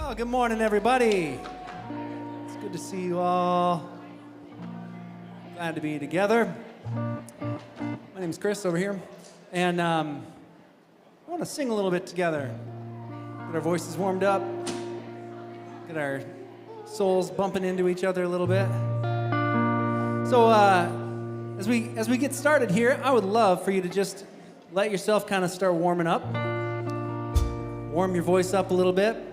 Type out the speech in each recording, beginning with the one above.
Well, good morning, everybody. It's good to see you all. Glad to be together. My name's Chris over here, and I want to sing a little bit together. Get our voices warmed up, get our souls bumping into each other a little bit. So as we get started here, I would love for you to just let yourself kind of start warming up, warm your voice up a little bit.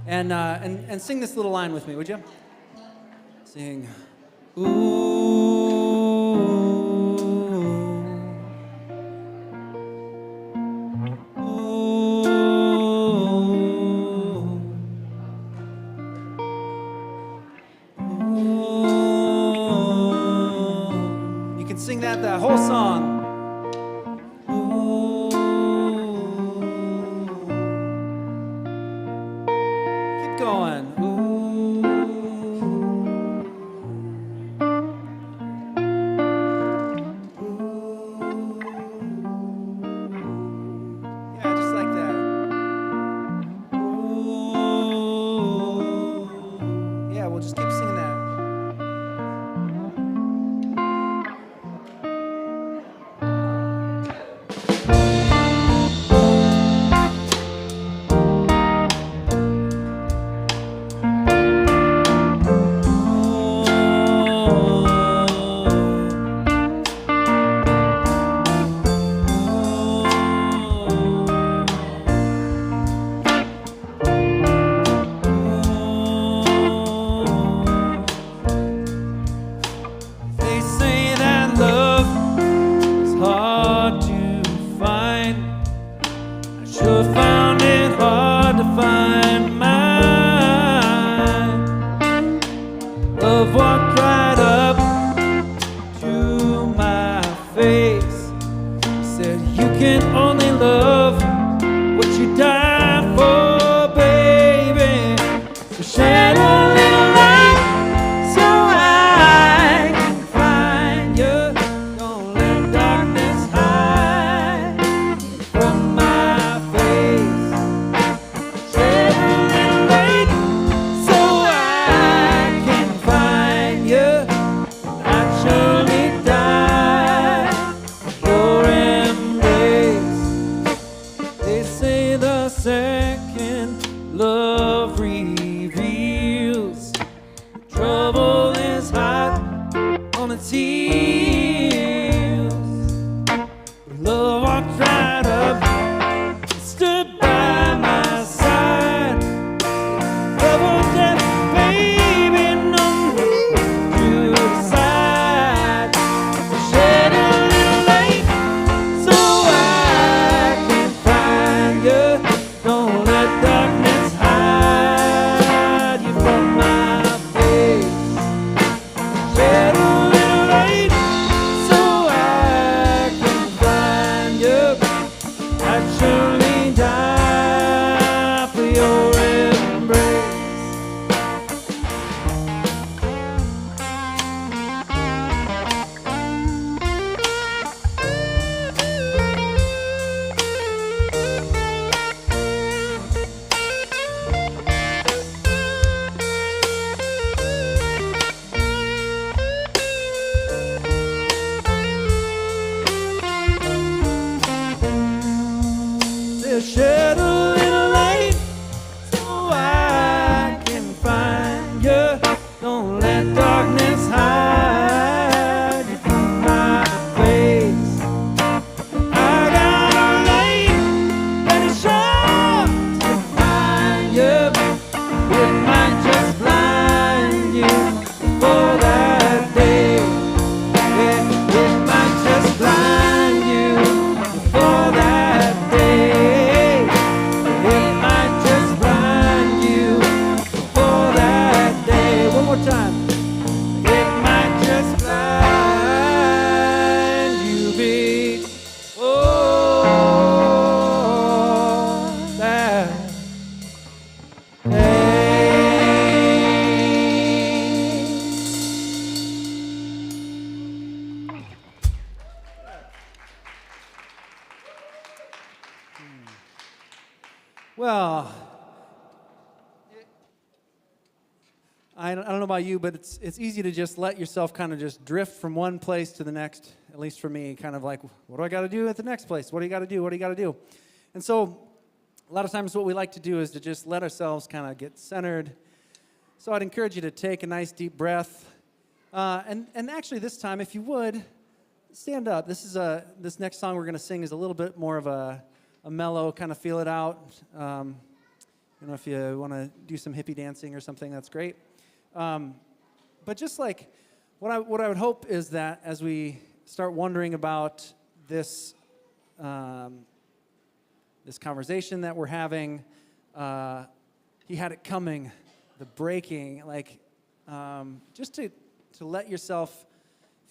And sing this little line with me, would you? Sing, ooh, ooh, ooh. You can sing that whole song. Going. Ooh. Ooh. Yeah, just like that. Ooh. Yeah, we'll just keep singing that. Walked right up to my face, said, you can only love what you die for, baby. So shed a little light so I can find you. Don't let darkness hide from my face. Shed a little light so I can find you. I'd surely die for your embrace. They say the second love reveals trouble is hot on its heels. Love walked right up, stood by my side. Double death, baby, none to decide. So shed a little light so I can find you. Don't let darkness hide you from my face. Shed a little light so I can find you. I'd surely die for your embrace. They'll shed a little light so I can find you. Don't let darkness hide you from my face. I got a light that is sure to find you. It might just blind you for that day. Yeah, it might just blind you for that day. It might just blind you for that day. One more time. It might just blind you before that day. Well, I don't know about you, but it's easy to just let yourself kind of just drift from one place to the next, at least for me, kind of like, what do I got to do at the next place? What do you got to do? What do you got to do? And so a lot of times what we like to do is to just let ourselves kind of get centered. So I'd encourage you to take a nice deep breath. And actually this time, if you would, stand up. This next song we're going to sing is a little bit more of a mellow, kind of feel it out. If you want to do some hippie dancing or something, that's great. But just like what I would hope is that as we start wondering about this this conversation that we're having, he had it coming, the breaking, like just to let yourself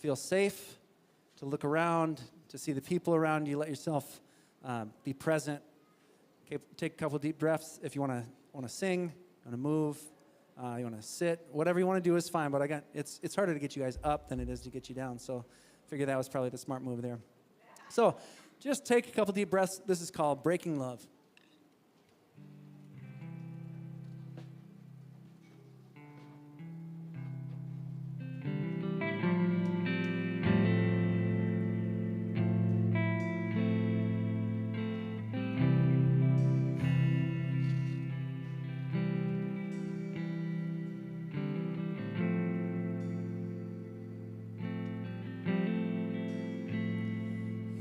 feel safe, to look around, to see the people around you, let yourself be present. Okay, take a couple deep breaths. If you want to sing, you want to move, you want to sit, whatever you want to do is fine. But it's harder to get you guys up than it is to get you down. So I figured that was probably the smart move there. So just take a couple deep breaths. This is called Breaking Love.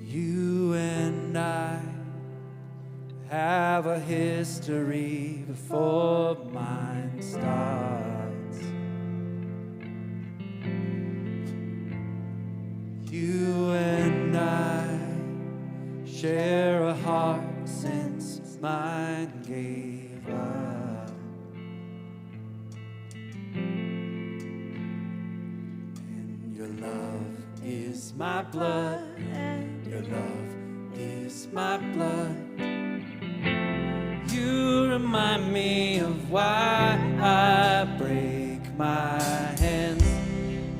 You and I have a history before mine starts. You and I share a heart since mine gave up. And your love is my blood. Your love is my blood. You remind me of why I break my hands.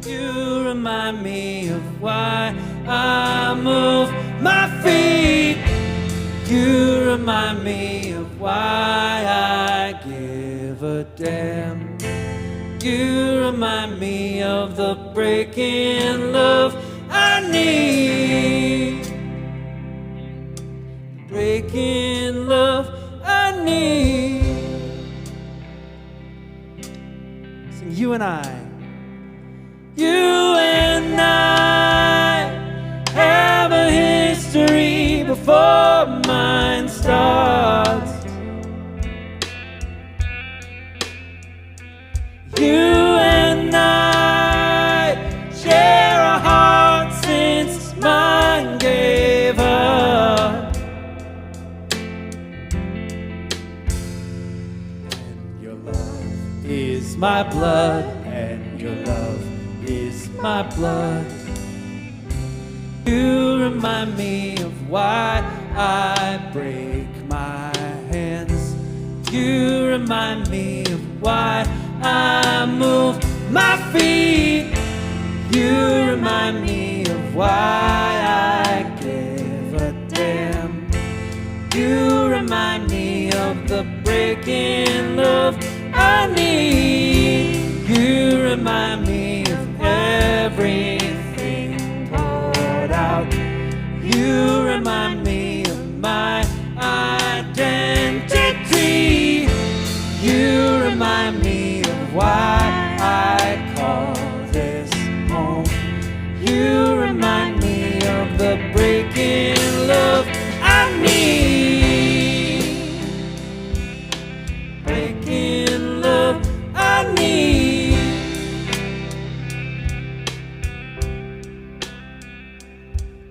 You remind me of why I move my feet. You remind me of why I give a damn. You remind me of the breaking love I need. Breaking love I need. Sing you and I. You and I have a history before mine starts. You and I share a heart since mine gave up. And your love is my blood, and your love is my blood. You remind me of why I break my hands. You remind me of why I move my feet. You remind me of why I give a damn. You remind me of the breaking love I need. You remind me of everything poured out. You remind me of my identity. You remind me of why I call this home. You remind me of the breaking love I need. Breaking love I need.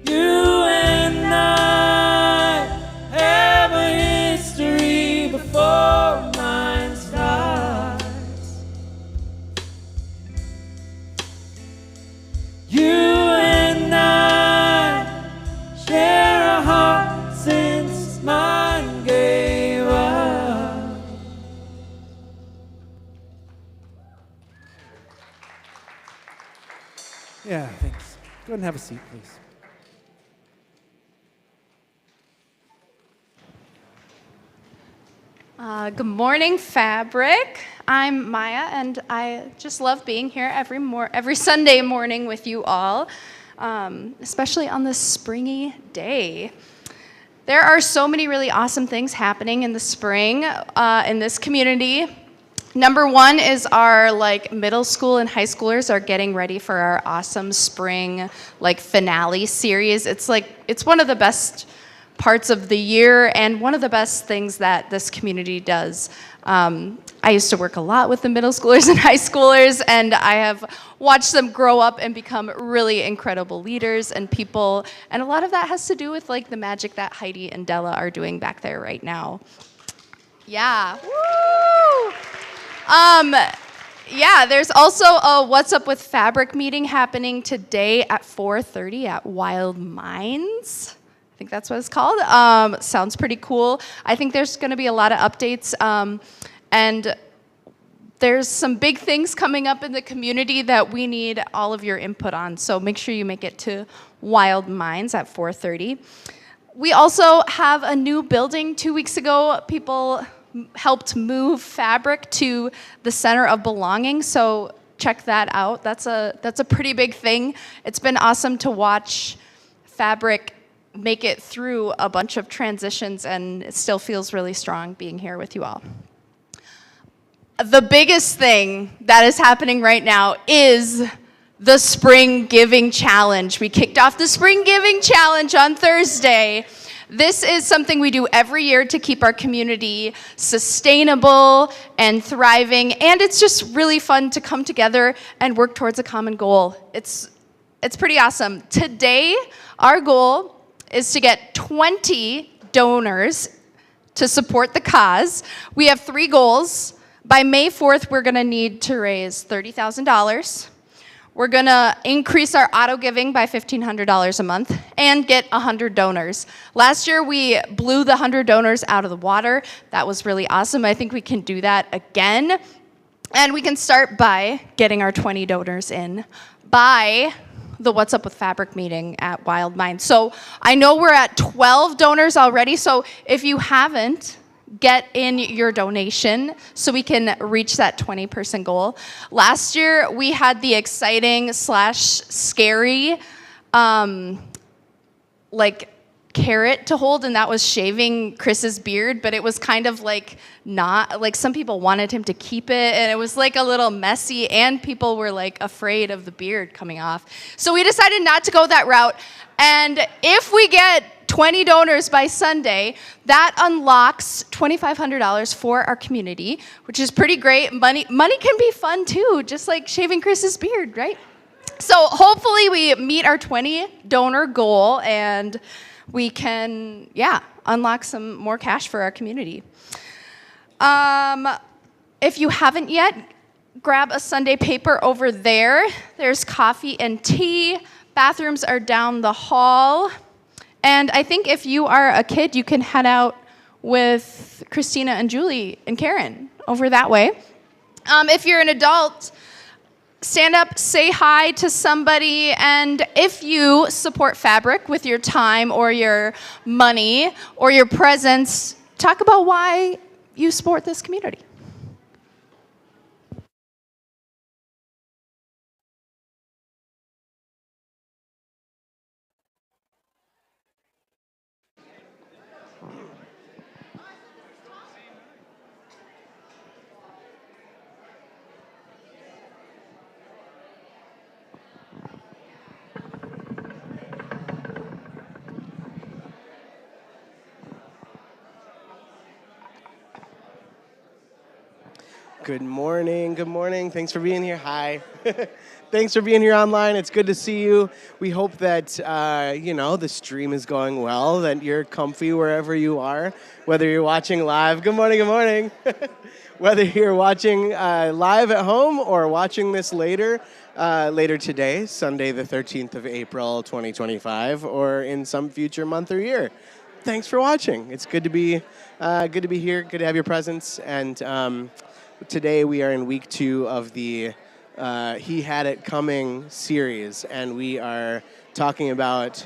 You and I have a history before mine starts. You and I share a heart since mine gave up. Yeah, thanks. Go ahead and have a seat, please. Good morning, Fabric. I'm Maya, and I just love being here every Sunday morning with you all, especially on this springy day. There are so many really awesome things happening in the spring in this community. Number one is our middle school and high schoolers are getting ready for our awesome spring finale series. It's one of the best parts of the year and one of the best things that this community does. I used to work a lot with the middle schoolers and high schoolers, and I have watched them grow up and become really incredible leaders and people, and a lot of that has to do with the magic that Heidi and Della are doing back there right now. Yeah. Woo! There's also a What's Up with Fabric meeting happening today at 4:30 at Wild Minds. I think that's what it's called. Sounds pretty cool. I think there's going to be a lot of updates, and there's some big things coming up in the community that we need all of your input on. So make sure you make it to Wild Minds at 4:30. We also have a new building. 2 weeks ago, people helped move Fabric to the Center of Belonging. So check that out. That's a pretty big thing. It's been awesome to watch Fabric make it through a bunch of transitions, and it still feels really strong being here with you all. The biggest thing that is happening right now is the Spring Giving Challenge. We kicked off the Spring Giving Challenge on Thursday. This is something we do every year to keep our community sustainable and thriving, and it's just really fun to come together and work towards a common goal. It's pretty awesome. Today, our goal is to get 20 donors to support the cause. We have 3 goals. By May 4th, we're gonna need to raise $30,000. We're gonna increase our auto giving by $1,500 a month and get 100 donors. Last year, we blew the 100 donors out of the water. That was really awesome. I think we can do that again. And we can start by getting our 20 donors in by the What's Up with Fabric meeting at Wild Minds. So I know we're at 12 donors already, so if you haven't, get in your donation so we can reach that 20-person goal. Last year, we had the exciting / scary carrot to hold, and that was shaving Chris's beard, but it was kind of not, some people wanted him to keep it, and it was a little messy, and people were afraid of the beard coming off. So we decided not to go that route, and if we get 20 donors by Sunday, that unlocks $2,500 for our community, which is pretty great. Money can be fun too, just like shaving Chris's beard, right? So hopefully we meet our 20 donor goal and we can, unlock some more cash for our community. If you haven't yet, grab a Sunday paper over there. There's coffee and tea. Bathrooms are down the hall. And I think if you are a kid, you can head out with Christina and Julie and Karen over that way. If you're an adult, stand up, say hi to somebody, and if you support Fabric with your time or your money or your presence, talk about why you support this community. Good morning, good morning. Thanks for being here. Hi. Thanks for being here online. It's good to see you. We hope that, the stream is going well, that you're comfy wherever you are, whether you're watching live. Good morning, good morning. Whether you're watching live at home or watching this later today, Sunday the 13th of April, 2025, or in some future month or year. Thanks for watching. It's good to be here, good to have your presence, and today we are in week 2 of the He Had It Coming series, and we are talking about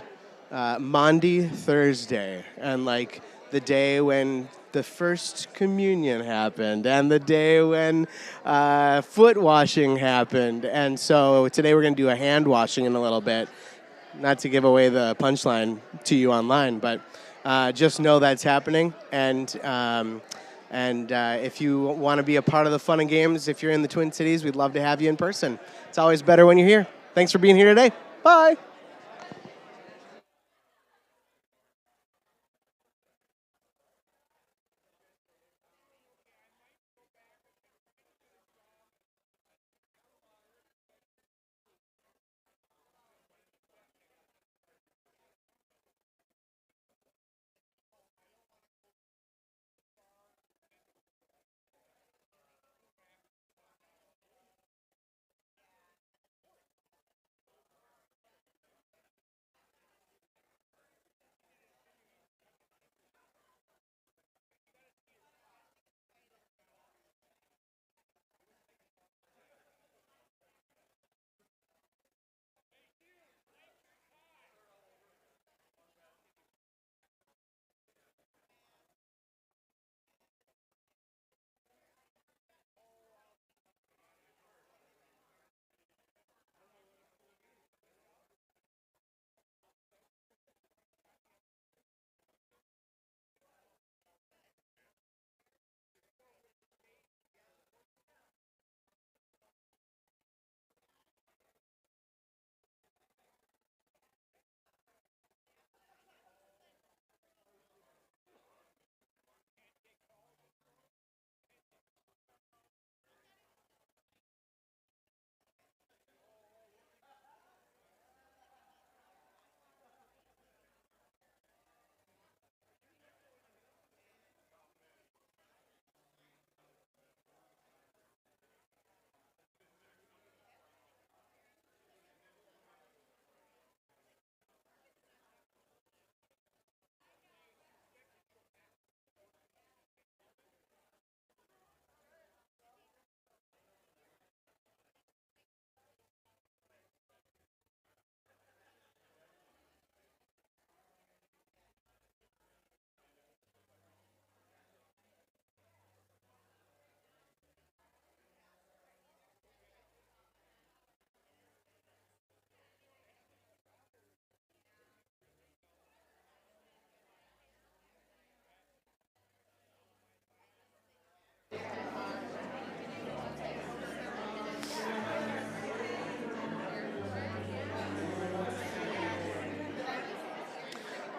Maundy Thursday, and the day when the first communion happened and the day when foot washing happened. And so today we're going to do a hand washing in a little bit. Not to give away the punchline to you online, but just know that's happening. And if you want to be a part of the fun and games, if you're in the Twin Cities, we'd love to have you in person. It's always better when you're here. Thanks for being here today. Bye.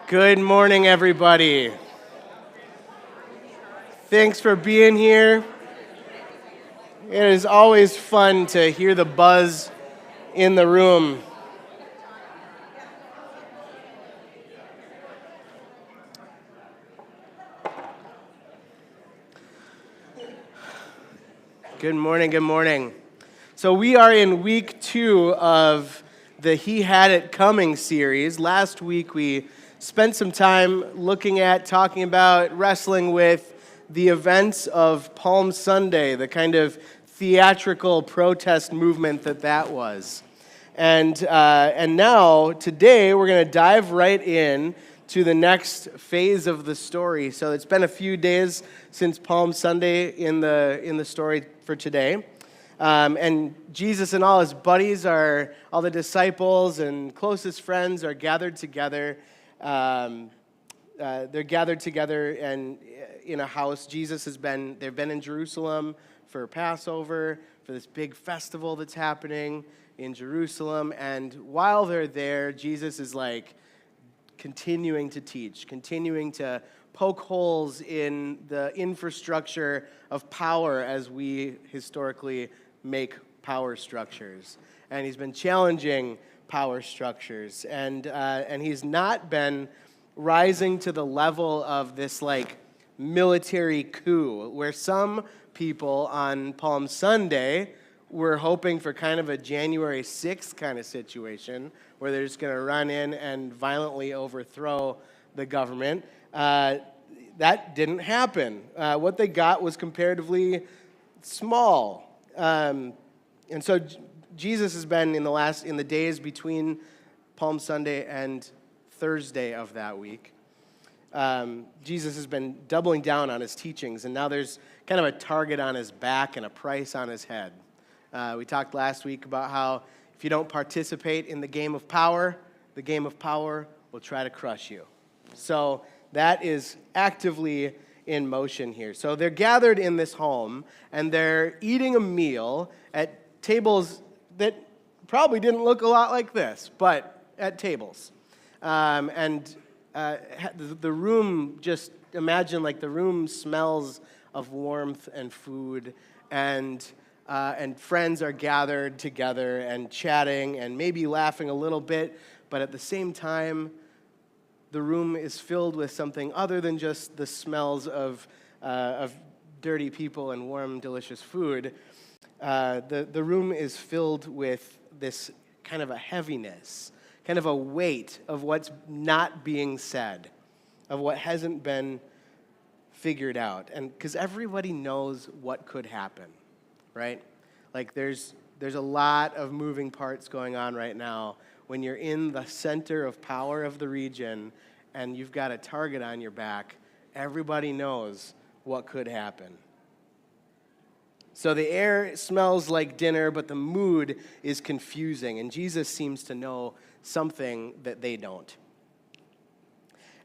Good morning, everybody. Thanks for being here. It is always fun to hear the buzz in the room. Good morning, good morning. So we are in week 2 of the He Had It Coming series. Last week we spent some time talking about, wrestling with the events of Palm Sunday, the kind of theatrical protest movement that was. And now, today, we're going to dive right in to the next phase of the story. So it's been a few days since Palm Sunday in the story for today. And Jesus and all his buddies, all the disciples and closest friends are gathered together. They're gathered together and in a house. They've been in Jerusalem for Passover, for this big festival that's happening in Jerusalem. And while they're there, Jesus is continuing to teach, continuing to poke holes in the infrastructure of power as we historically make power structures. And he's been challenging power structures, and he's not been rising to the level of this military coup, where some people on Palm Sunday were hoping for kind of a January 6th kind of situation, where they're just going to run in and violently overthrow the government. That didn't happen. What they got was comparatively small, and so Jesus has been in the days between Palm Sunday and Thursday of that week, Jesus has been doubling down on his teachings, and now there's kind of a target on his back and a price on his head. We talked last week about how if you don't participate in the game of power, the game of power will try to crush you. So that is actively in motion here. So they're gathered in this home, and they're eating a meal at tables that probably didn't look a lot like this, but at tables. The room, just imagine like the room smells of warmth and food, and friends are gathered together and chatting and maybe laughing a little bit, but at the same time, the room is filled with something other than just the smells of dirty people and warm, delicious food. The room is filled with this kind of a heaviness, kind of a weight of what's not being said, of what hasn't been figured out. And because everybody knows what could happen, right? Like there's a lot of moving parts going on right now when you're in the center of power of the region and you've got a target on your back. Everybody knows what could happen. So the air smells like dinner, but the mood is confusing, and Jesus seems to know something that they don't.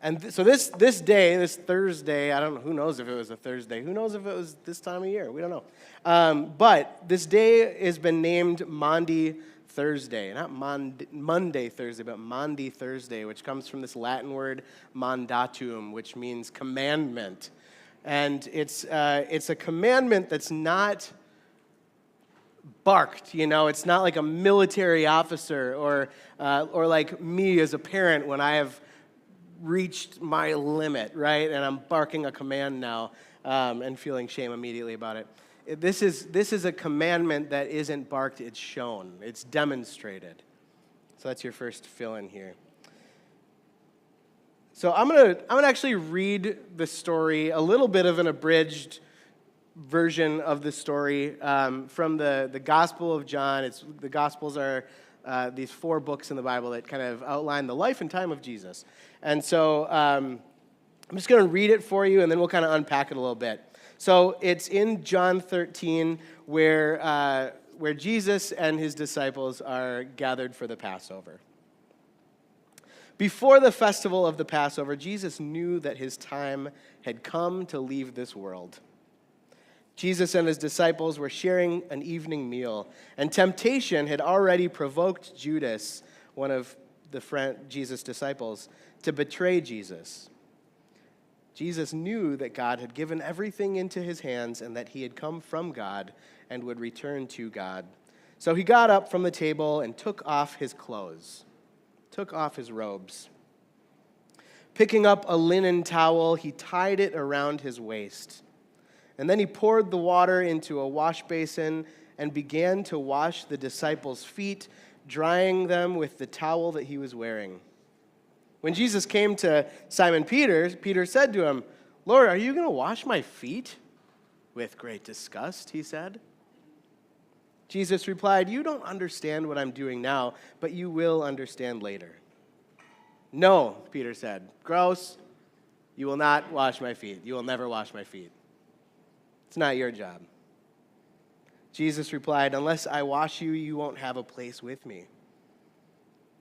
And so this day, this Thursday, I don't know, who knows if it was a Thursday? Who knows if it was this time of year? We don't know. But this day has been named Maundy Thursday. Not Monday Thursday, but Maundy Thursday, which comes from this Latin word mandatum, which means commandment. And it's a commandment that's not barked, you know. It's not like a military officer or like me as a parent when I have reached my limit, right? And I'm barking a command now and feeling shame immediately about it. This is a commandment that isn't barked, it's shown. It's demonstrated. So that's your first fill-in here. So I'm gonna actually read the story, a little bit of an abridged version of the story from the Gospel of John. The Gospels are these 4 books in the Bible that kind of outline the life and time of Jesus. And so I'm just going to read it for you, and then we'll kind of unpack it a little bit. So it's in John 13 where Jesus and his disciples are gathered for the Passover. Before the festival of the Passover, Jesus knew that his time had come to leave this world. Jesus and his disciples were sharing an evening meal, and temptation had already provoked Judas, one of Jesus' disciples, to betray Jesus. Jesus knew that God had given everything into his hands and that he had come from God and would return to God. So he got up from the table and took off his clothes, took off his robes. Picking up a linen towel, he tied it around his waist. And then he poured the water into a wash basin and began to wash the disciples' feet, drying them with the towel that he was wearing. When Jesus came to Simon Peter, Peter said to him, "Lord, are you going to wash my feet?" "With great disgust," he said. Jesus replied, "You don't understand what I'm doing now, but you will understand later." "No," Peter said. "Gross. You will not wash my feet. You will never wash my feet. It's not your job." Jesus replied, "Unless I wash you, you won't have a place with me."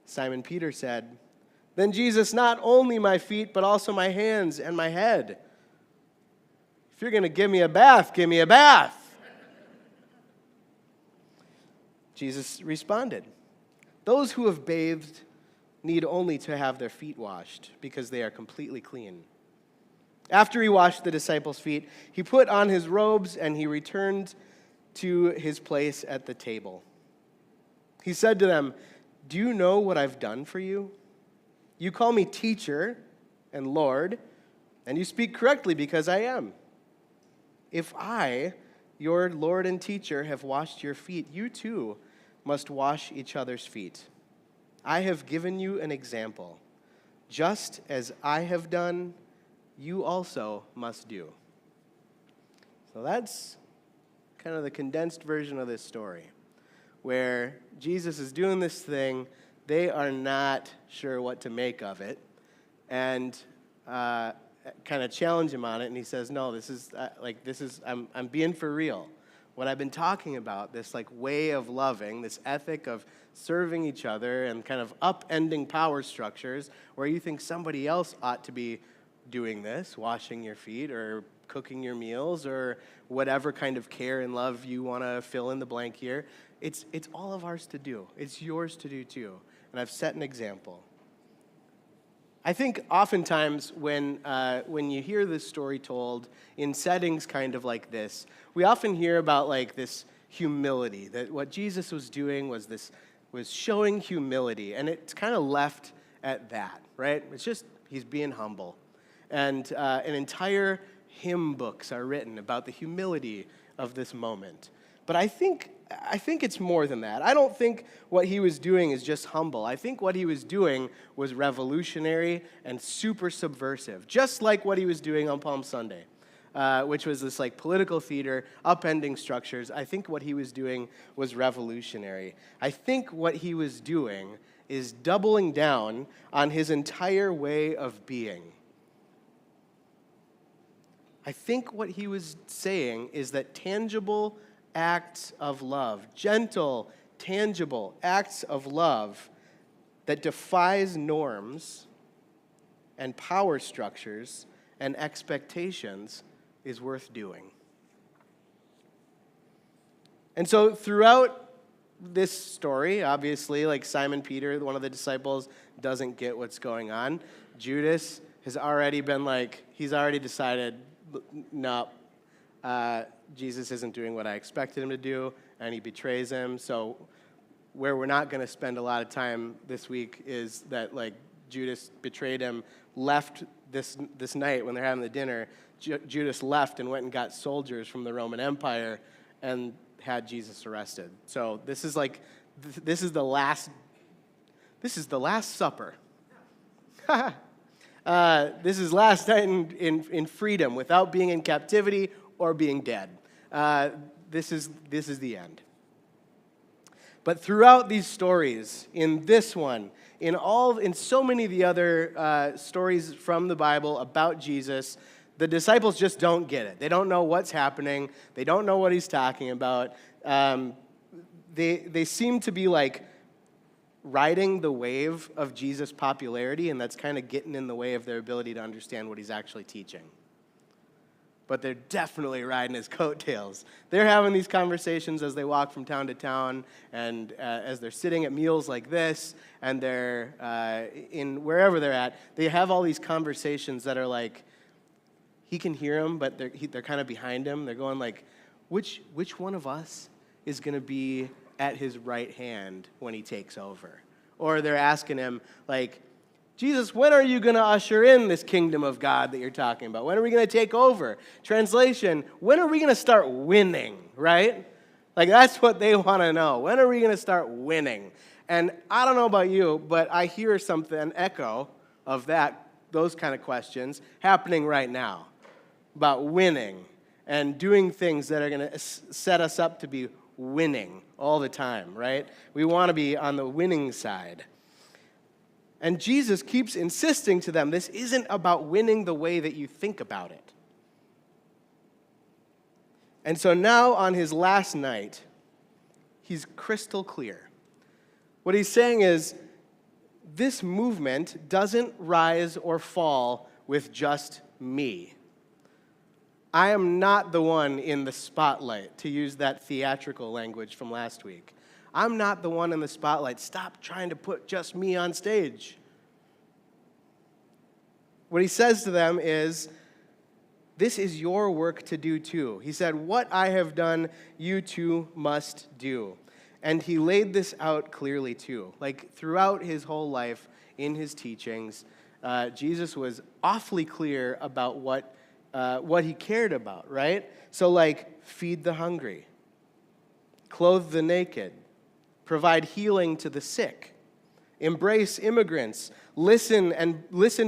Simon Peter said, "Then Jesus, not only my feet, but also my hands and my head. If you're going to give me a bath, give me a bath." Jesus responded, "Those who have bathed need only to have their feet washed, because they are completely clean." After he washed the disciples' feet, he put on his robes and he returned to his place at the table. He said to them, "Do you know what I've done for you? You call me teacher and Lord, and you speak correctly because I am. If I, your Lord and teacher, have washed your feet, you too must wash each other's feet. I have given you an example. Just as I have done, you also must do." So that's kind of the condensed version of this story, where Jesus is doing this thing. They are not sure what to make of it. And kind of challenge him on it, and he says, no, I'm being for real. What I've been talking about, this like way of loving, this ethic of serving each other and kind of upending power structures where you think somebody else ought to be doing this, washing your feet or cooking your meals or whatever kind of care and love you want to fill in the blank here. It's all of ours to do. It's yours to do too. And I've set an example. I think oftentimes when you hear this story told in settings kind of like this, we often hear about like this humility, that what Jesus was doing was showing humility, and it's kind of left at that, right? It's just he's being humble. And an entire hymn books are written about the humility of this moment. But I think it's more than that. I don't think what he was doing is just humble. I think what he was doing was revolutionary and super subversive, just like what he was doing on Palm Sunday, which was this like political theater, upending structures. I think what he was doing was revolutionary. I think what he was doing is doubling down on his entire way of being. I think what he was saying is that tangible acts of love, gentle, tangible acts of love that defies norms and power structures and expectations is worth doing. And so throughout this story, obviously, like Simon Peter, one of the disciples, doesn't get what's going on. Judas has already been like, he's already decided, no, Jesus isn't doing what I expected him to do, and he betrays him. So where we're not going to spend a lot of time this week is that like Judas betrayed him, left this night when they're having the dinner. Judas left and went and got soldiers from the Roman Empire and had Jesus arrested. So this is the last supper. This is last night in freedom without being in captivity or being dead. This is the end. But throughout these stories, in this one, in so many of the other stories from the Bible about Jesus, the disciples just don't get it. They don't know what's happening. They don't know what he's talking about. They seem to be like riding the wave of Jesus' popularity, and that's kind of getting in the way of their ability to understand what he's actually teaching. But they're definitely riding his coattails. They're having these conversations as they walk from town to town, and as they're sitting at meals like this, and they're in wherever they're at, they have all these conversations that are like, he can hear them, but they're kind of behind him. They're going like, which one of us is going to be at his right hand when he takes over? Or they're asking him like, Jesus, when are you going to usher in this kingdom of God that you're talking about? When are we going to take over? Translation, when are we going to start winning, right? Like, that's what they want to know. When are we going to start winning? And I don't know about you, but I hear an echo of those kind of questions happening right now about winning and doing things that are going to set us up to be winning all the time, right? We want to be on the winning side. And Jesus keeps insisting to them, this isn't about winning the way that you think about it. And so now on his last night, he's crystal clear. What he's saying is, this movement doesn't rise or fall with just me. I am not the one in the spotlight, to use that theatrical language from last week. I'm not the one in the spotlight. Stop trying to put just me on stage. What he says to them is, this is your work to do too. He said, what I have done, you too must do. And he laid this out clearly too. Like throughout his whole life, in his teachings, Jesus was awfully clear about what he cared about, right? So like, feed the hungry, clothe the naked, provide healing to the sick, embrace immigrants, listen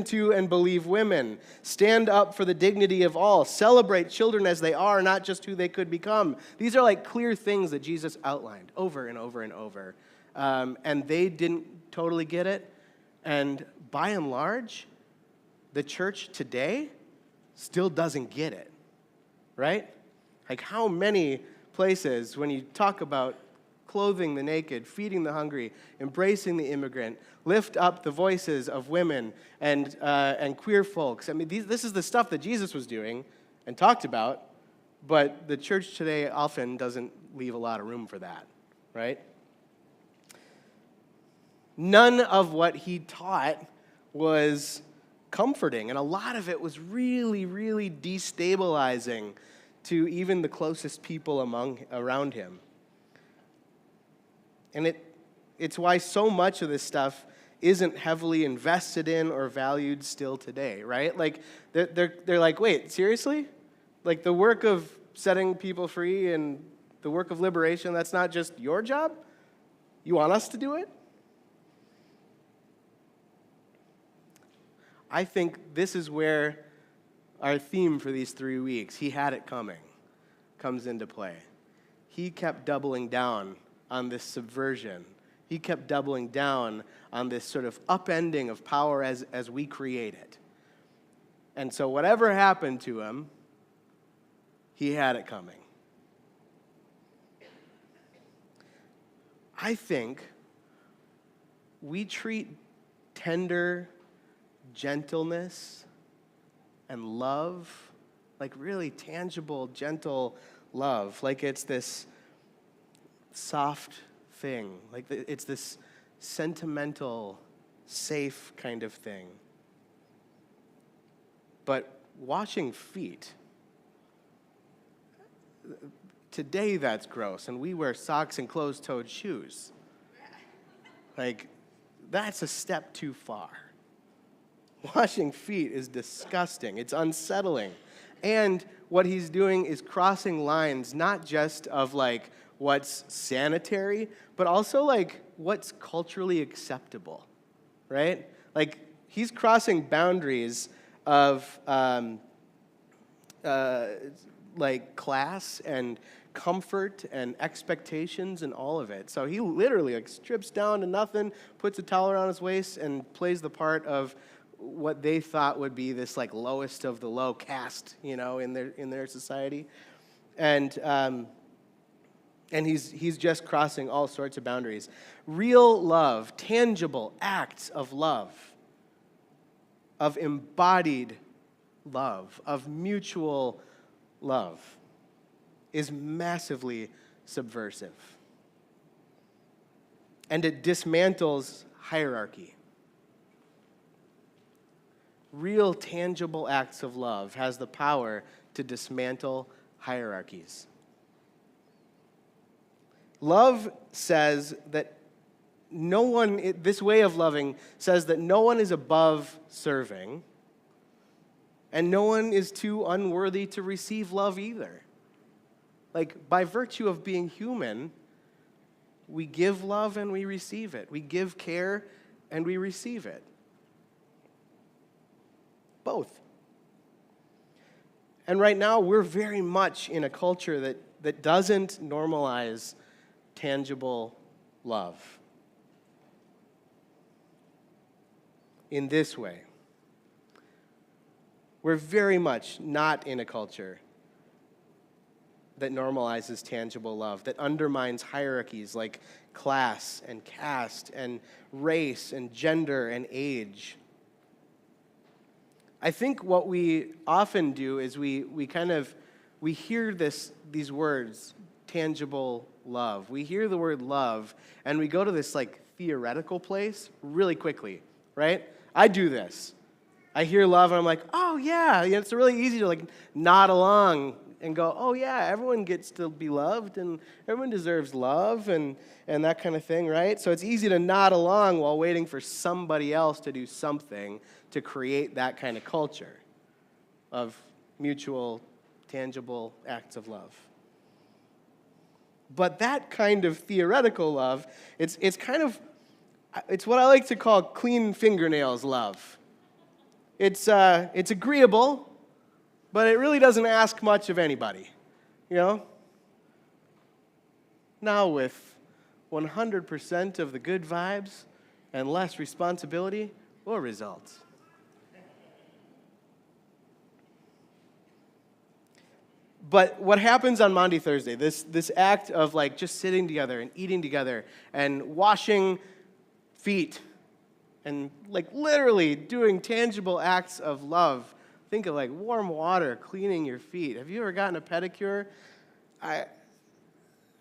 to and believe women, stand up for the dignity of all, celebrate children as they are, not just who they could become. These are like clear things that Jesus outlined over and over and over. And they didn't totally get it. And by and large, the church today still doesn't get it, right? Like how many places when you talk about clothing the naked, feeding the hungry, embracing the immigrant, lift up the voices of women and queer folks. I mean, this is the stuff that Jesus was doing and talked about, but the church today often doesn't leave a lot of room for that, right? None of what he taught was comforting, and a lot of it was really, really destabilizing to even the closest people around him. And it's why so much of this stuff isn't heavily invested in or valued still today, right? Like, they're like, wait, seriously? Like, the work of setting people free and the work of liberation, that's not just your job? You want us to do it? I think this is where our theme for these 3 weeks, He Had It Coming, comes into play. He kept doubling down on this subversion. He kept doubling down on this sort of upending of power as we create it. And so whatever happened to him, he had it coming. I think we treat tender gentleness and love, like really tangible, gentle love, like it's this soft thing, like it's this sentimental, safe kind of thing. But washing feet, today that's gross, and we wear socks and closed-toed shoes. Like, that's a step too far. Washing feet is disgusting. It's unsettling. And what he's doing is crossing lines, not just of like what's sanitary, but also like what's culturally acceptable, right? Like he's crossing boundaries of like class and comfort and expectations and all of it. So he literally like strips down to nothing, puts a towel around his waist, and plays the part of what they thought would be this like lowest of the low caste, you know, in their society, and he's just crossing all sorts of boundaries. Real love, tangible acts of love, of embodied love, of mutual love, is massively subversive, and it dismantles hierarchy. Real, tangible acts of love has the power to dismantle hierarchies. Love says that no one, this way of loving says that no one is above serving, and no one is too unworthy to receive love either. Like, by virtue of being human, we give love and we receive it. We give care and we receive it. Both. And right now, we're very much in a culture that doesn't normalize tangible love in this way. We're very much not in a culture that normalizes tangible love, that undermines hierarchies like class and caste and race and gender and age. I think what we often do is we hear these words, tangible love. We hear the word love, and we go to this like theoretical place really quickly, right? I do this. I hear love, and I'm like, oh yeah, it's really easy to like nod along and go, oh yeah, everyone gets to be loved, and everyone deserves love, and that kind of thing, right? So it's easy to nod along while waiting for somebody else to do something to create that kind of culture of mutual, tangible acts of love. But that kind of theoretical love, it's what I like to call clean fingernails love. It's agreeable, but it really doesn't ask much of anybody, you know? Now with 100% of the good vibes and less responsibility or results. But what happens on Maundy Thursday, this act of like just sitting together and eating together and washing feet and like literally doing tangible acts of love. Think of like warm water cleaning your feet. Have you ever gotten a pedicure? I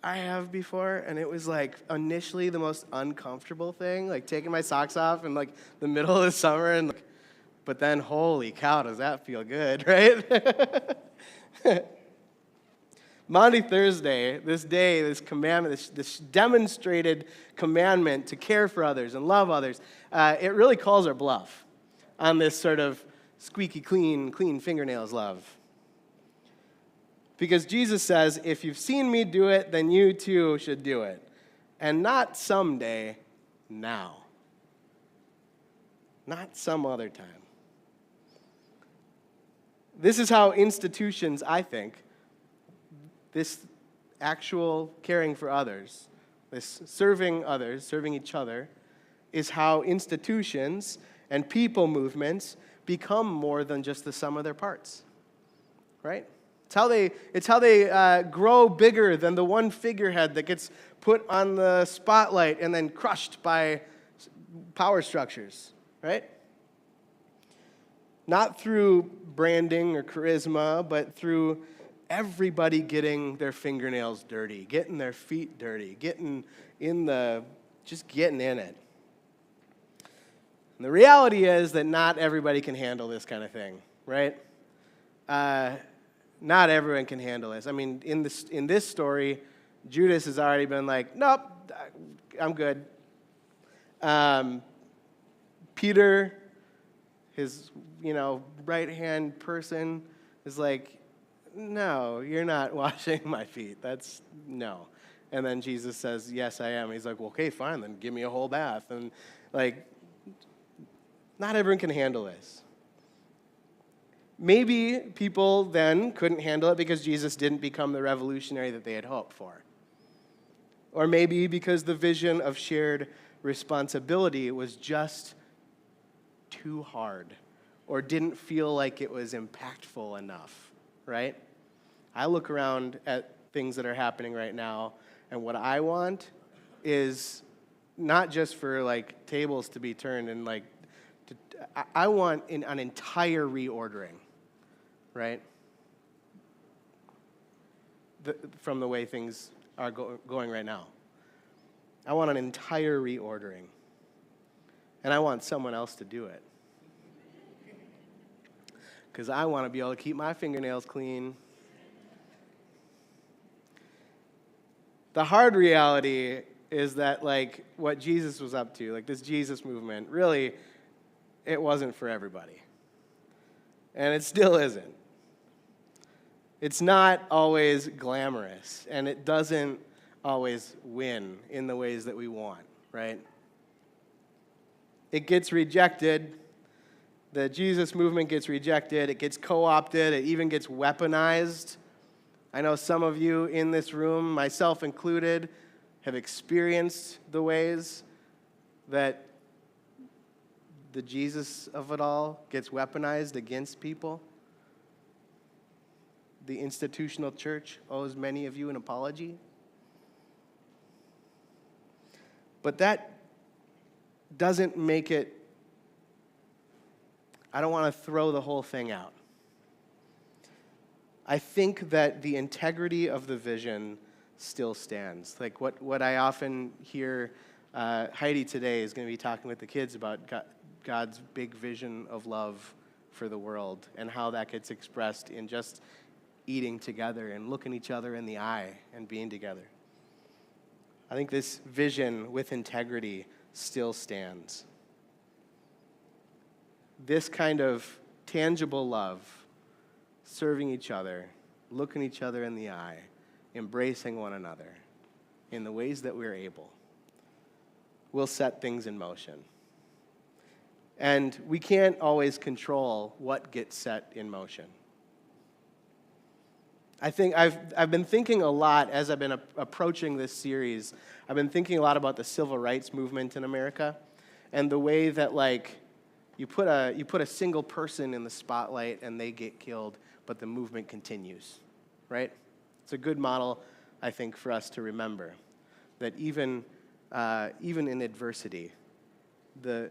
have before, and it was like initially the most uncomfortable thing, like taking my socks off in like the middle of the summer, and like, but then holy cow, does that feel good, right? Maundy Thursday, this day, this commandment, this demonstrated commandment to care for others and love others, it really calls our bluff on this sort of squeaky clean fingernails love. Because Jesus says, if you've seen me do it, then you too should do it. And not someday, now. Not some other time. This is how institutions, I think, this actual caring for others, this serving others, serving each other, is how institutions and people movements become more than just the sum of their parts, right? It's how they grow bigger than the one figurehead that gets put on the spotlight and then crushed by power structures, right? Not through branding or charisma, but through everybody getting their fingernails dirty, getting their feet dirty, getting in it. And the reality is that not everybody can handle this kind of thing, right? Not everyone can handle this. I mean, in this story, Judas has already been like, nope, I'm good. Peter, his right-hand person, is like, no, you're not washing my feet. That's no. And then Jesus says, yes, I am. He's like, well, okay, fine, then give me a whole bath. And like, not everyone can handle this. Maybe people then couldn't handle it because Jesus didn't become the revolutionary that they had hoped for. Or maybe because the vision of shared responsibility was just too hard or didn't feel like it was impactful enough, right? I look around at things that are happening right now, and what I want is not just for like tables to be turned and like, I want an entire reordering. Right? From the way things are going right now. I want an entire reordering. And I want someone else to do it. Because I want to be able to keep my fingernails clean. The hard reality is that, like, what Jesus was up to, like this Jesus movement, really, it wasn't for everybody. And it still isn't. It's not always glamorous, and it doesn't always win in the ways that we want, right? It gets rejected. The Jesus movement gets rejected. It gets co-opted. It even gets weaponized. I know some of you in this room, myself included, have experienced the ways that the Jesus of it all gets weaponized against people. The institutional church owes many of you an apology. But that doesn't make it, I don't want to throw the whole thing out. I think that the integrity of the vision still stands. Like what I often hear, Heidi today is going to be talking with the kids about God's big vision of love for the world and how that gets expressed in just eating together and looking each other in the eye and being together. I think this vision with integrity still stands. This kind of tangible love, serving each other, looking each other in the eye, embracing one another in the ways that we're able, will set things in motion. And we can't always control what gets set in motion. I think I've been thinking a lot as I've been approaching this series. I've been thinking a lot about the civil rights movement in America and the way that like you put a single person in the spotlight and they get killed, but the movement continues, right? It's a good model, I think, for us to remember that even in adversity, the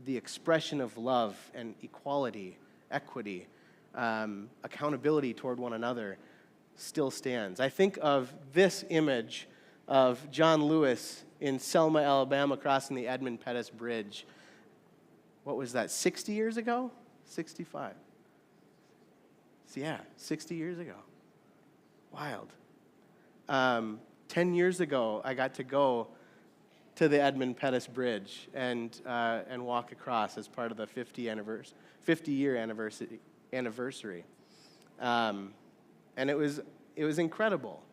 expression of love and equality, equity, accountability toward one another still stands. I think of this image of John Lewis in Selma, Alabama, crossing the Edmund Pettus Bridge. What was that, 60 years ago? 65. So yeah, 60 years ago. Wild. 10 years ago, I got to go to the Edmund Pettus Bridge and walk across as part of the 50-year anniversary. And it was incredible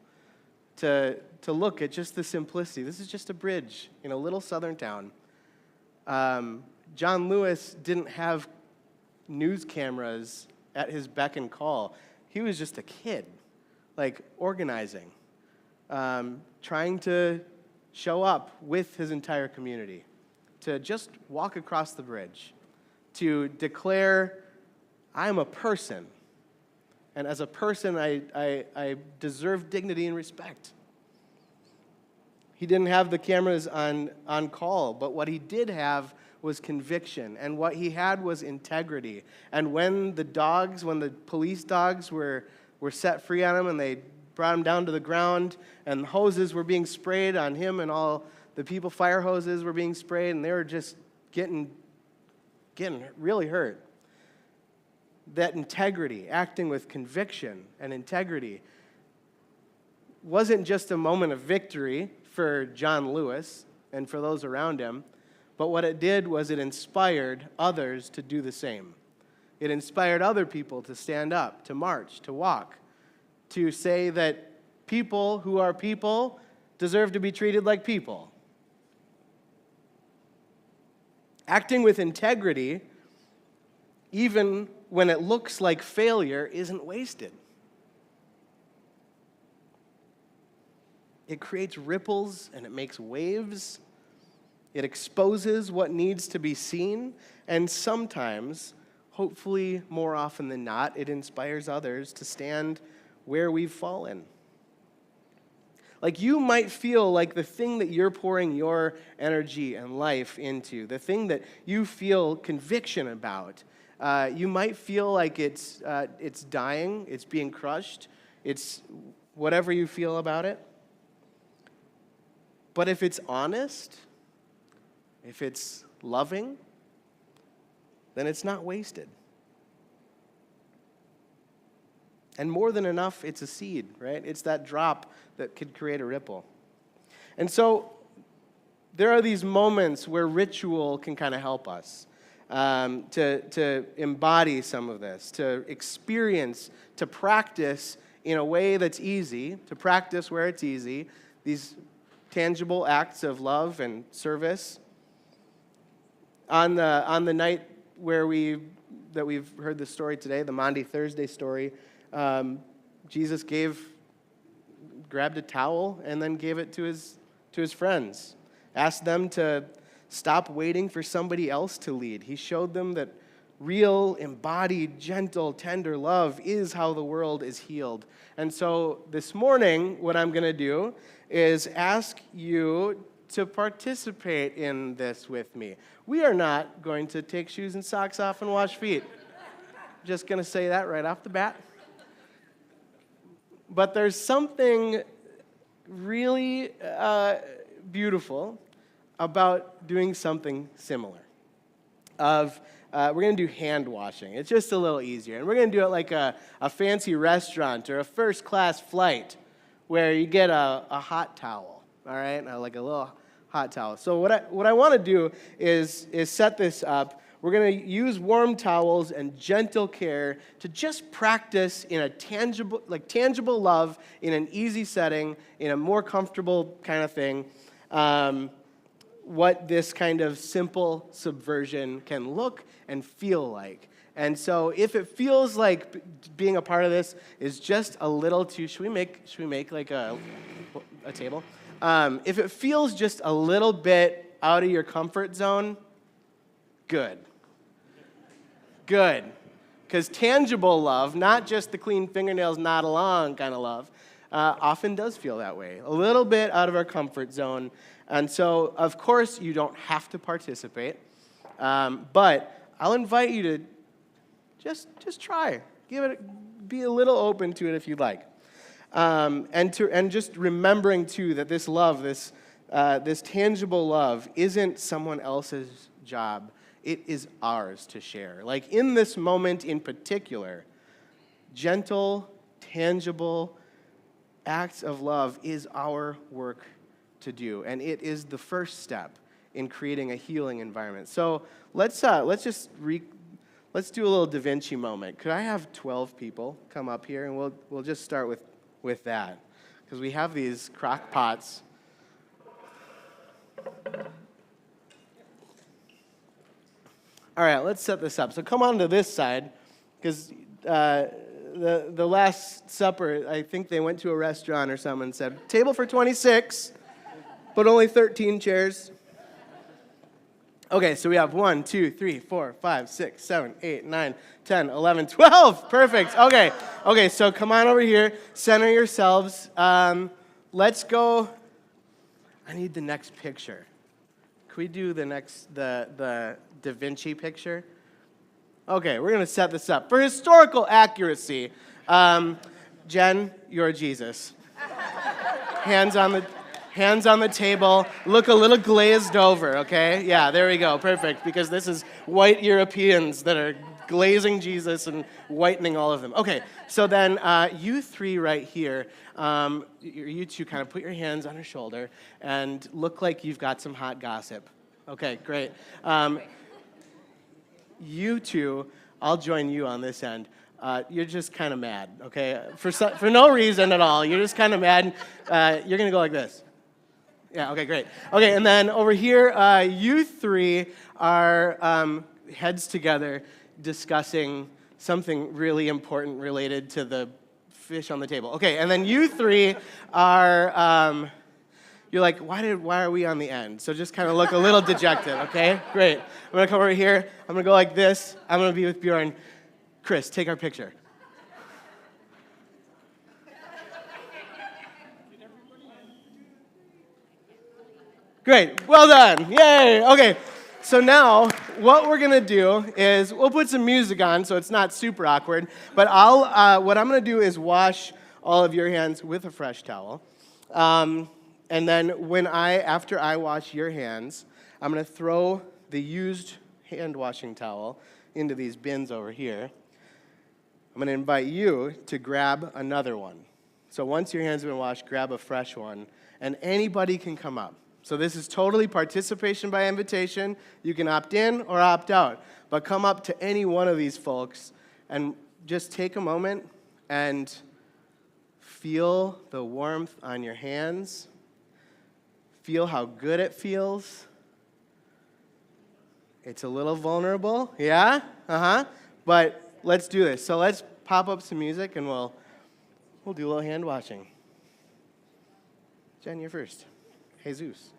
to look at just the simplicity. This is just a bridge in a little southern town. John Lewis didn't have news cameras at his beck and call. He was just a kid, like organizing, trying to show up with his entire community, to just walk across the bridge, to declare, I'm a person, and as a person, I deserve dignity and respect. He didn't have the cameras on call, but what he did have was conviction, and what he had was integrity. And when the police dogs were set free on him, and they brought him down to the ground, and hoses were being sprayed on him, and all the people, fire hoses were being sprayed, and they were just getting really hurt. That integrity, acting with conviction and integrity, wasn't just a moment of victory for John Lewis and for those around him, but what it did was it inspired others to do the same. It inspired other people to stand up, to march, to walk, to say that people who are people deserve to be treated like people. Acting with integrity, even when it looks like failure, isn't wasted. It creates ripples and it makes waves. It exposes what needs to be seen, and sometimes, hopefully more often than not, it inspires others to stand where we've fallen. Like, you might feel like the thing that you're pouring your energy and life into, the thing that you feel conviction about, you might feel like it's dying, it's being crushed, it's whatever you feel about it. But if it's honest, if it's loving, then it's not wasted. And more than enough, it's a seed, right? It's that drop that could create a ripple. And so there are these moments where ritual can kind of help us to embody some of this, to experience, to practice in a way that's easy, to practice where it's easy, these tangible acts of love and service. On the night where we've heard the story today, the Maundy Thursday story, Jesus grabbed a towel and then gave it to his friends, asked them to stop waiting for somebody else to lead. He showed them that real, embodied, gentle, tender love is how the world is healed. And so this morning, what I'm going to do is ask you to participate in this with me. We are not going to take shoes and socks off and wash feet. Just going to say that right off the bat. But there's something really beautiful about doing something similar. We're going to do hand washing. It's just a little easier. And we're going to do it like a fancy restaurant or a first-class flight where you get a hot towel, all right? Like a little hot towel. So what I want to do is set this up. We're going to use warm towels and gentle care to just practice in a tangible love in an easy setting, in a more comfortable kind of thing, what this kind of simple subversion can look and feel like. And so if it feels like being a part of this is just a little too, should we make like a table? If it feels just a little bit out of your comfort zone, good. Because tangible love, not just the clean fingernails, nod along kind of love, often does feel that way. A little bit out of our comfort zone. And so, of course, you don't have to participate. But I'll invite you to just try. Be a little open to it if you'd like. And just remembering, too, that this love, this tangible love, isn't someone else's job. It is ours to share. Like in this moment in particular, gentle, tangible acts of love is our work to do. And it is the first step in creating a healing environment. So let's do a little Da Vinci moment. Could I have 12 people come up here, and we'll just start with that, because we have these crock pots. All right, let's set this up. So come on to this side, because the Last Supper, I think they went to a restaurant or something and said, table for 26, but only 13 chairs. Okay, so we have 1, 2, 3, 4, 5, 6, 7, 8, 9, 10, 11, 12. Perfect. Okay, so come on over here. Center yourselves. Let's go. I need the next picture. Can we do the Da Vinci picture? Okay, we're going to set this up. For historical accuracy, Jen, you're Jesus. Hands on the table. Look a little glazed over, okay? Yeah, there we go. Perfect, because this is white Europeans that are glazing Jesus and whitening all of them. Okay, so then you three right here, you two kind of put your hands on her shoulder and look like you've got some hot gossip. Okay, great. You two, I'll join you on this end. You're just kind of mad, okay? For no reason at all. You're just kind of mad. You're going to go like this. Yeah, okay, great. Okay, and then over here, you three are heads together discussing something really important related to the fish on the table. Okay, and then you three are, you're like, why are we on the end? So just kind of look a little dejected, okay? Great. I'm going to come over here. I'm going to go like this. I'm going to be with Bjorn. Chris, take our picture. Great, well done, yay. Okay, so now what we're gonna do is we'll put some music on so it's not super awkward, but what I'm gonna do is wash all of your hands with a fresh towel. And then after I wash your hands, I'm gonna throw the used hand washing towel into these bins over here. I'm gonna invite you to grab another one. So once your hands have been washed, grab a fresh one, and anybody can come up. So this is totally participation by invitation. You can opt in or opt out. But come up to any one of these folks and just take a moment and feel the warmth on your hands. Feel how good it feels. It's a little vulnerable, yeah? But let's do this. So let's pop up some music and we'll do a little hand washing. Jen, you're first. Jesus.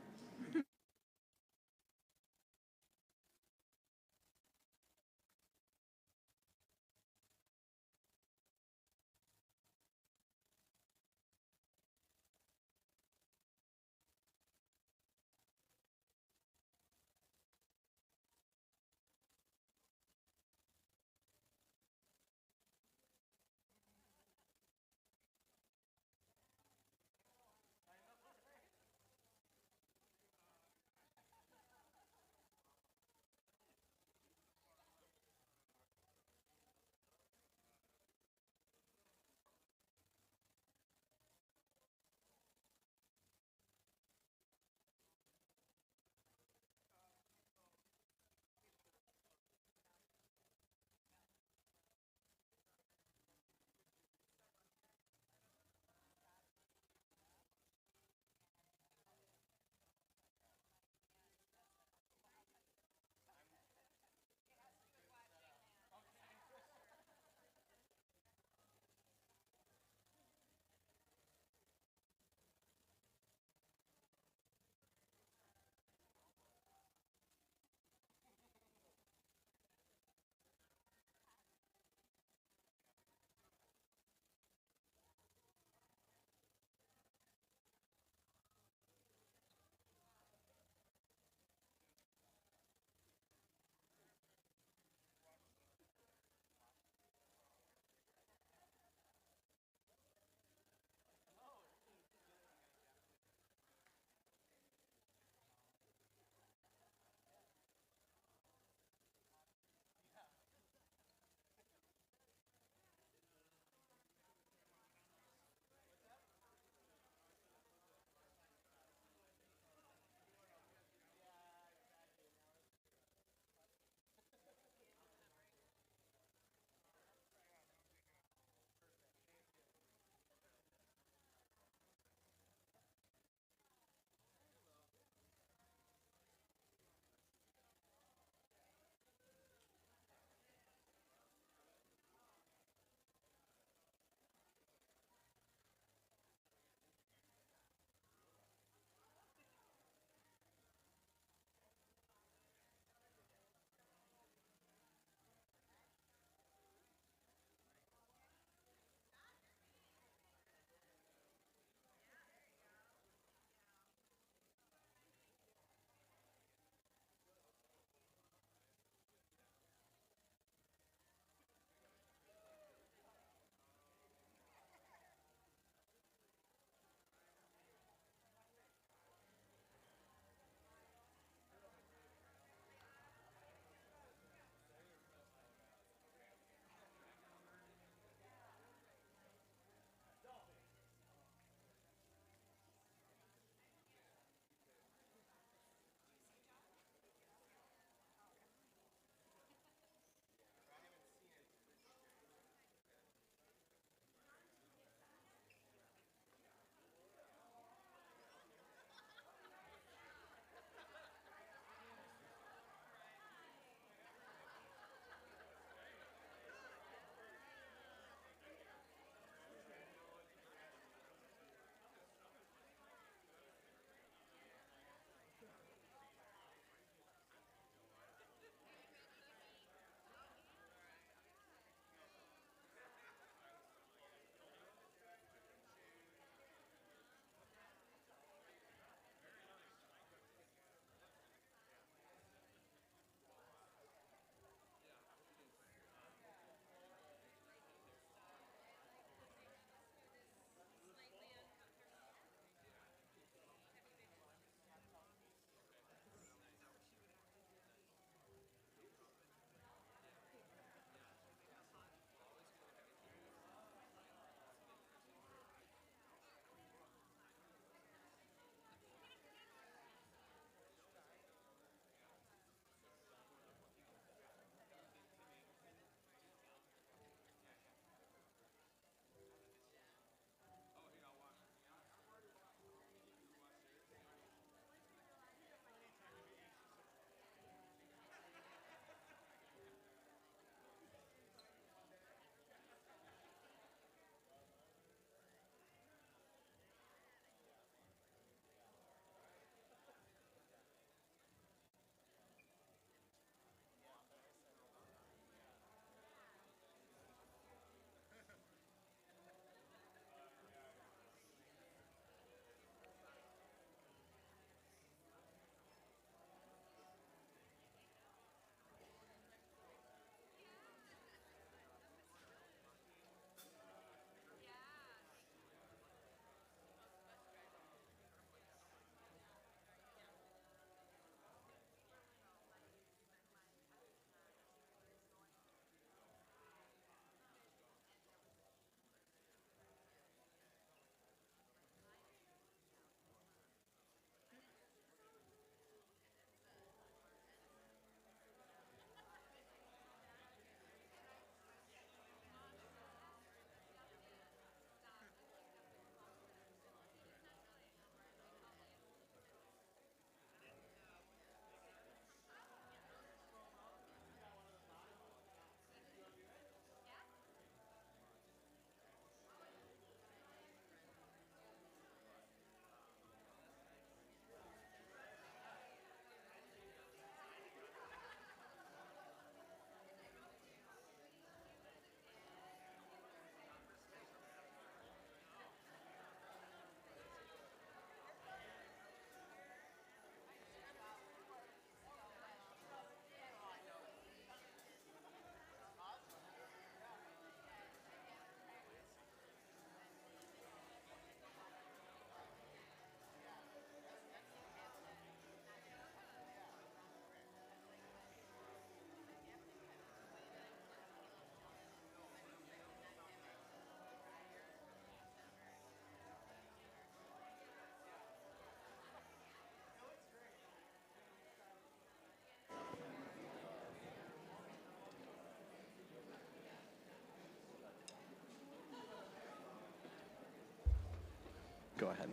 ahead.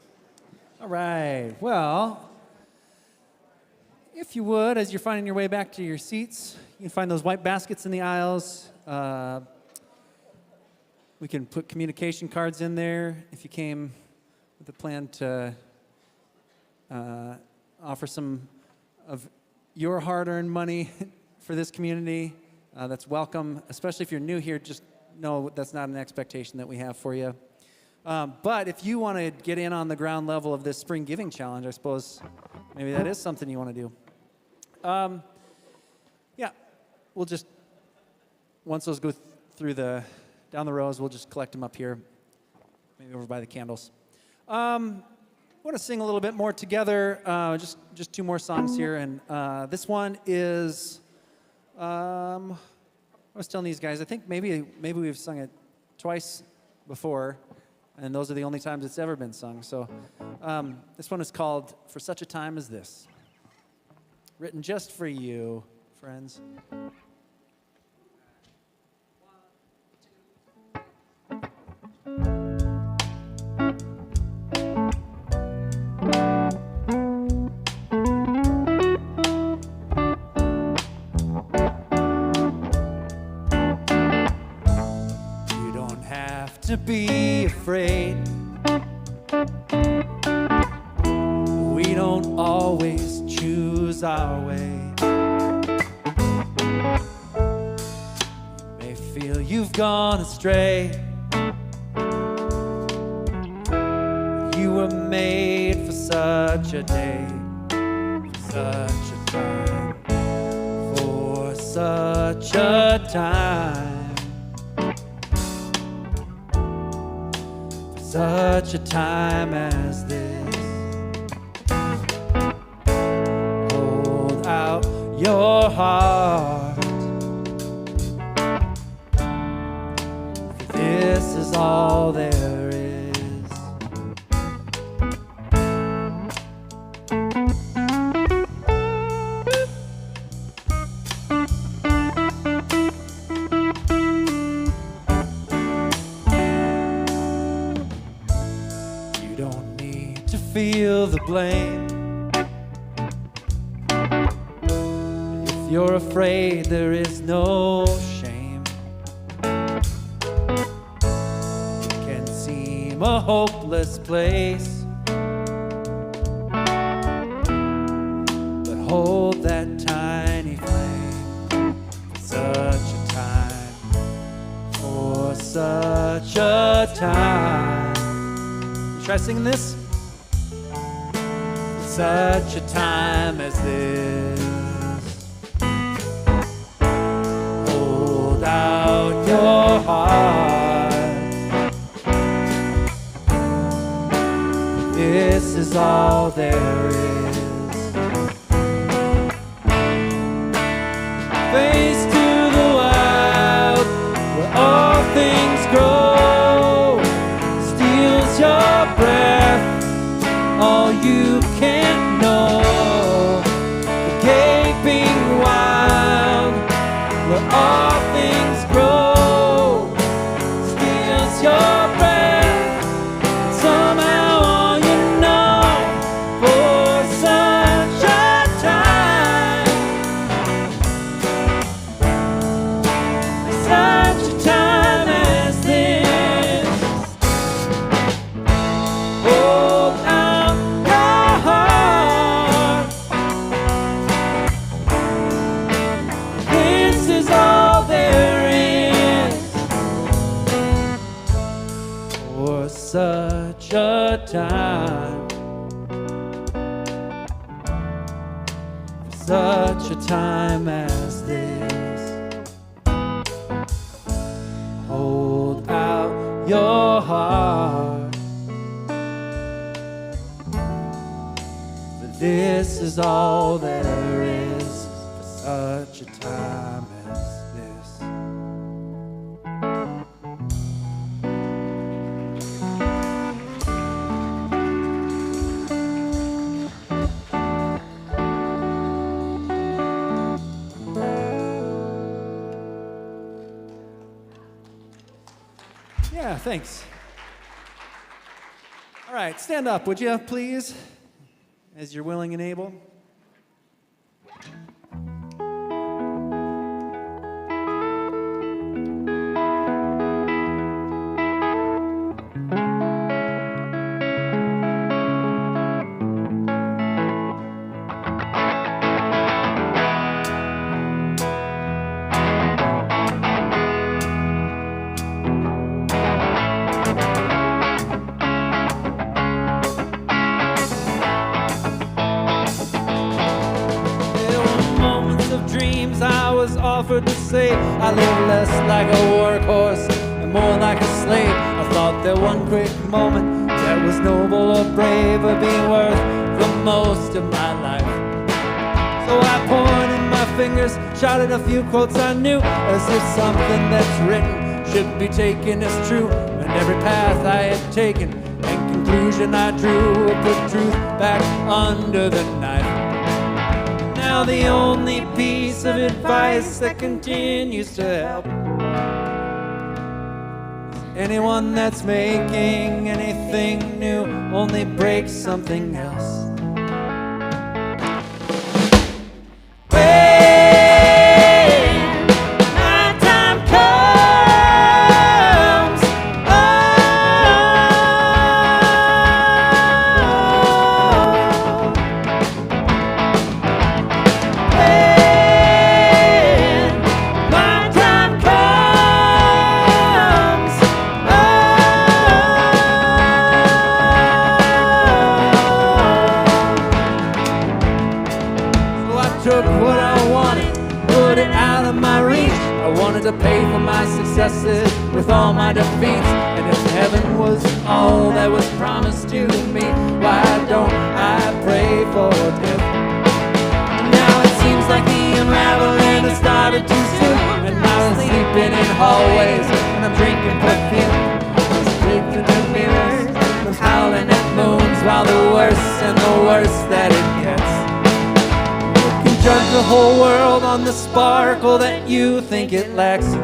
All right. Well, if you would, as you're finding your way back to your seats, you can find those white baskets in the aisles. We can put communication cards in there if you came with a plan to offer some of your hard-earned money for this community. That's welcome, especially if you're new here. Just know that's not an expectation that we have for you. But if you want to get in on the ground level of this Spring Giving Challenge, I suppose maybe that is something you want to do. Yeah, we'll just, once those go through down the rows, we'll just collect them up here, maybe over by the candles. I want to sing a little bit more together, just 2 more songs here, and this one is, I was telling these guys, I think maybe we've sung it twice before, and those are the only times it's ever been sung. So this one is called For Such a Time as This, written just for you, friends. To be afraid. We don't always choose our way. You may feel you've gone astray. You were made for such a day, for such a time, for such a time. Such a time as this. Hold out your heart, for this is all there is. Feel the blame. If you're afraid, there is no shame. It can seem a hopeless place, but hold that tiny flame. Such a time, for such a time. You try singing this? Such a time as this. Hold out your heart. This is all there is. Face to the wild, where all things grow. Steals your breath, all you can't know. The gaping wild, where all things grow, steals your breath. Somehow all you know, for such a time, such a time as this. Hold out your heart. This is all there is. For such a time, for such a time as this. Hold out your heart. For this is all there is. For such a time as this. Yeah, thanks. All right, stand up, would you, please, as you're willing and able. There were moments of dreams I was offered to say I live less like a workhorse and more like a slave. I thought that one quick moment that was noble or brave would be worth the most of my life. So I pointed my fingers, shouted a few quotes I knew, as if something that's written should be taken as true. And every path I had taken and conclusion I drew would put truth back under the knife. Now the only piece of advice that continues to help anyone that's making anything new only breaks something else. When my time comes, when my time comes, so I took what I wanted, put it out of my reach. I wanted to pay for my successes with all my defeats. And if heaven was all that was promised to me, why don't I pray for death? Now it seems like the unraveling has started too soon, and I'm sleeping in hallways and I'm drinking perfume. I'm sleeping in mirrors, I'm howling at moons, while the worse and the worse that it gets. You can judge the whole world on the sparkle that you think it lacks.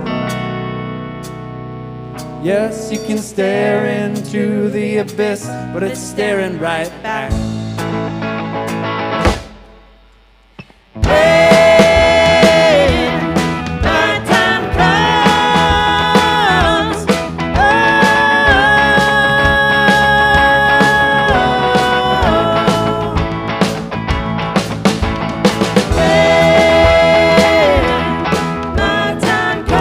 Yes, you can stare into the abyss, but it's staring right back. When my time comes, when my time comes,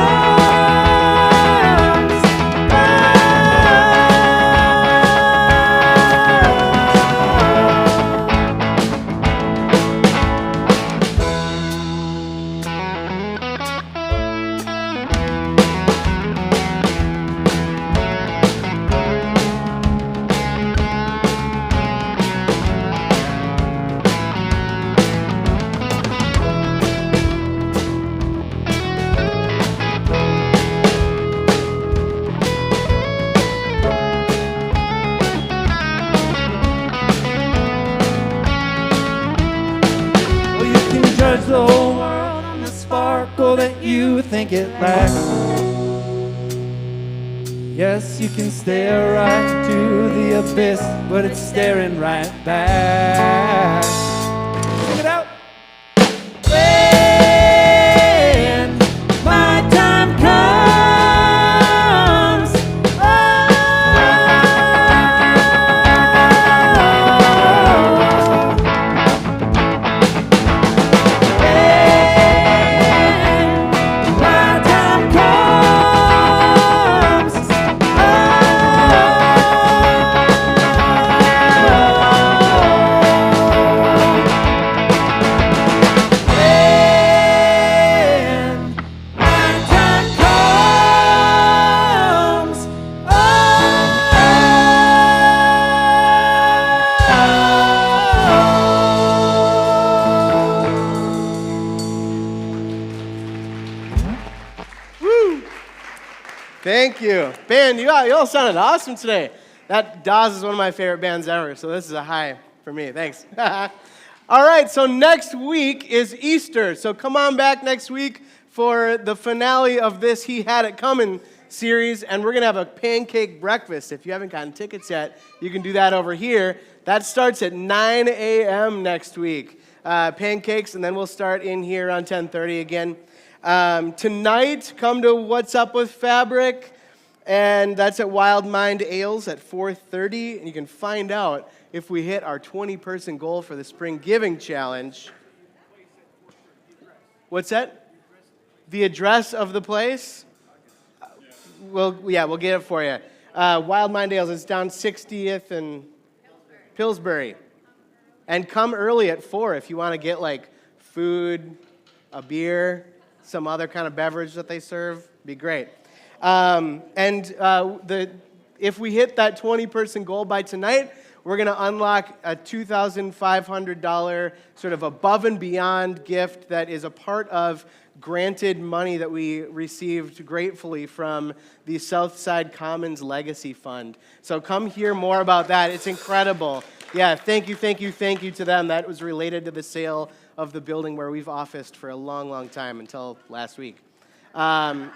well, you can judge the whole world on the sparkle that you think it lacks. Yes, you can stare right to the abyss, but it's staring right back. Sing it out. When my time comes, when my time comes, when my time comes, Woo! Thank you. Band, you all sounded awesome today. That Dawes is one of my favorite bands ever, so this is a high for me. Thanks. All right, so next week is Easter. So come on back next week for the finale of this He Had It Coming series, and we're going to have a pancake breakfast. If you haven't gotten tickets yet, you can do that over here. That starts at 9 a.m. next week. Pancakes, and then we'll start in here around 10:30 again. Tonight, come to What's Up with Fabric, and that's at Wild Mind Ales at 4:30, and you can find out if we hit our 20-person goal for the Spring Giving Challenge. What's that? The address of the place? We'll get it for you. Wild Mind Ales is down 60th and Pillsbury. And come early at 4 if you want to get like food, a beer, some other kind of beverage that they serve. Be great. If we hit that 20-person goal by tonight, we're going to unlock a $2,500 sort of above and beyond gift that is a part of granted money that we received gratefully from the Southside Commons Legacy Fund. So come hear more about that. It's incredible. Yeah, thank you to them. That was related to the sale of the building where we've officed for a long, long time until last week. Come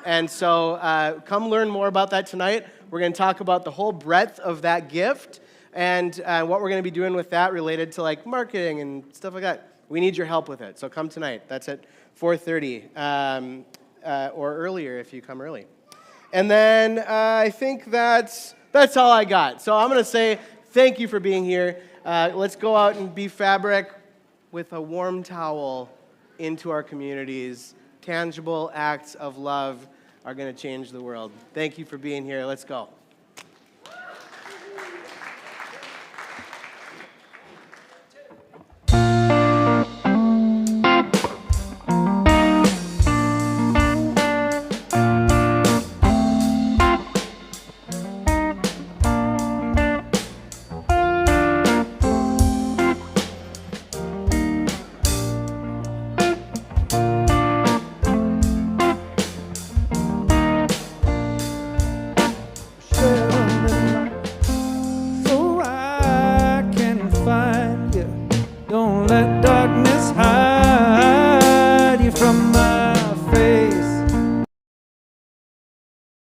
learn more about that tonight. We're going to talk about the whole breadth of that gift and what we're going to be doing with that related to like marketing and stuff like that. We need your help with it. So come tonight. That's at 4:30 or earlier if you come early. And then I think that's all I got. So I'm going to say thank you for being here. Let's go out and be Fabric with a warm towel into our communities. Tangible acts of love are going to change the world. Thank you for being here. Let's go.